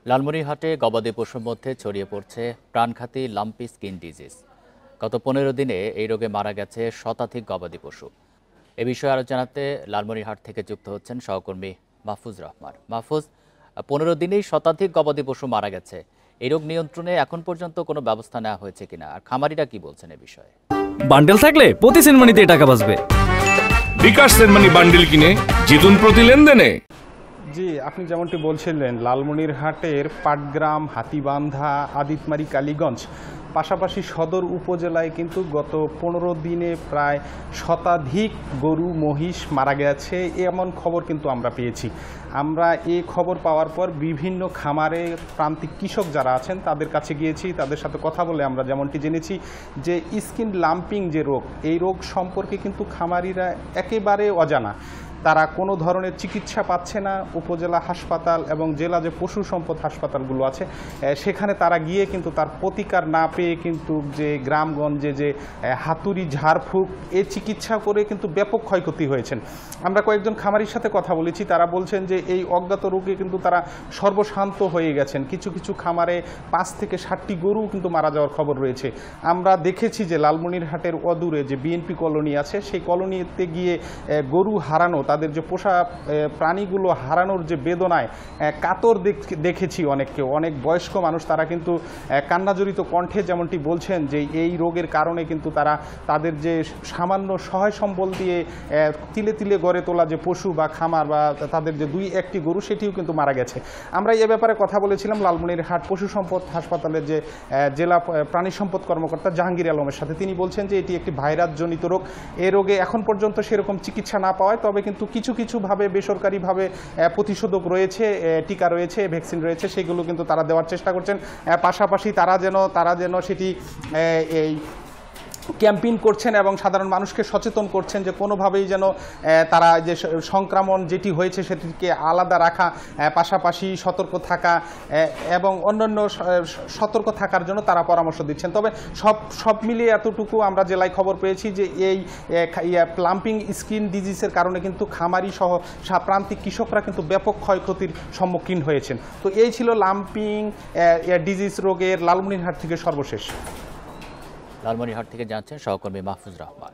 লালমনিরহাটে গবাদি পশুর মধ্যে ছড়িয়ে পড়ছে প্রাণঘাতী লাম্পি স্কিন ডিজিজ। গত ১৫ দিনে এই রোগে মারা গেছে শতাধিক গবাদি পশু। এ বিষয়ে আরও জানাতে লালমনিরহাট থেকে যুক্ত হচ্ছেন সহকর্মী মাহফুজ রহমান। মাহফুজ, ১৫ দিনেই শতাধিক গবাদি পশু মারা গেছে। এই রোগ নিয়ন্ত্রণে এখন পর্যন্ত কোনো ব্যবস্থা নেওয়া হয়েছে কিনা, আর খামারিরা কি বলছেন এ বিষয়ে? বান্ডেল থাকলে প্রতি সেনমানিতে টাকা বাঁচবে। বিকাশ সেনমানি বান্ডেল কিনে জিতুন প্রতি লেনদেনে। জি, আপনি যেমনটি বলছিলেন, লালমনিরহাটের পাটগ্রাম, হাতিবান্ধা, আদিতমারি, কালীগঞ্জ পাশাপাশি সদর উপজেলায় কিন্তু গত ১৫ দিনে প্রায় শতাধিক গরু মহিষ মারা গেছে এমন খবর কিন্তু আমরা পেয়েছি। আমরা এই খবর পাওয়ার পর বিভিন্ন খামারে প্রান্তিক কৃষক যারা আছেন তাদের কাছে গিয়েছি, তাদের সাথে কথা বলে আমরা যেমনটি জেনেছি যে স্কিন লাম্পিং যে রোগ, এই রোগ সম্পর্কে কিন্তু খামারিরা একেবারে অজানা। তারা কোনো ধরনের চিকিৎসা পাচ্ছে না। উপজেলা হাসপাতাল এবং জেলা যে পশু সম্পদ হাসপাতালগুলো আছে সেখানে তারা গিয়ে কিন্তু তার প্রতিকার না পেয়ে কিন্তু যে গ্রামগঞ্জে যে হাতুড়ি, ঝাড়ফুঁক এই চিকিৎসা করে কিন্তু ব্যাপক ক্ষয়ক্ষতি হয়েছেন। আমরা কয়েকজন খামারির সাথে কথা বলেছি, তারা বলছেন যে এই অজ্ঞাত রোগে কিন্তু তারা সর্বশান্ত হয়ে গেছেন। কিছু কিছু খামারে ৫ থেকে ৬০টি গরু কিন্তু মারা যাওয়ার খবর রয়েছে। আমরা দেখেছি যে লালমনিরহাটের অদূরে যে বিএনপি কলোনি আছে সেই কলোনিতে গিয়ে গরু হারানো, তাদের যে পোষা প্রাণীগুলো হারানোর যে বেদনায় কাতর দেখেছি অনেককেও, অনেক বয়স্ক মানুষ তারা কিন্তু কান্নাজড়িত কণ্ঠে যেমনটি বলছেন যে এই রোগের কারণে কিন্তু তারা তাদের যে সামান্য সহায় সম্বল দিয়ে তিলে তিলে গড়ে তোলা যে পশু বা খামার বা তাদের যে ২-১টি গরু সেটিও কিন্তু মারা গেছে। আমরা এ ব্যাপারে কথা বলেছিলাম লালমনিরহাট পশু সম্পদ হাসপাতালের যে জেলা প্রাণী সম্পদ কর্মকর্তা জাহাঙ্গীর আলমের সাথে। তিনি বলছেন যে এটি একটি ভাইরাসজনিত রোগ। এ রোগে এখন পর্যন্ত সেরকম চিকিৎসা না পাওয়ায় তবে কিন্তু কিছু কিছুভাবে বেসরকারিভাবে প্রতিষেধক রয়েছে, টিকা রয়েছে, ভ্যাকসিন রয়েছে, সেগুলো কিন্তু তারা দেওয়ার চেষ্টা করছেন। পাশাপাশি তারা যেন সেটি এই ক্যাম্পেইন করছেন এবং সাধারণ মানুষকে সচেতন করছেন যে কোনোভাবেই যেন তারা যে সংক্রমণ যেটি হয়েছে সেটিকে আলাদা রাখা, পাশাপাশি সতর্ক থাকা এবং অন্যান্য সতর্ক থাকার জন্য তারা পরামর্শ দিচ্ছেন। তবে সব মিলিয়ে এতটুকু আমরা জেলায় খবর পেয়েছি যে এই লাম্পিং স্কিন ডিজিজের কারণে কিন্তু খামারি সহ প্রান্তিক কৃষকরা কিন্তু ব্যাপক ক্ষয়ক্ষতির সম্মুখীন হয়েছেন। তো এই ছিল লাম্পিং ডিজিজ রোগের লালমনিরহাট থেকে সর্বশেষ। লালমনিরহাট থেকে জানাচ্ছেন সহকর্মী মাহফুজ রহমান।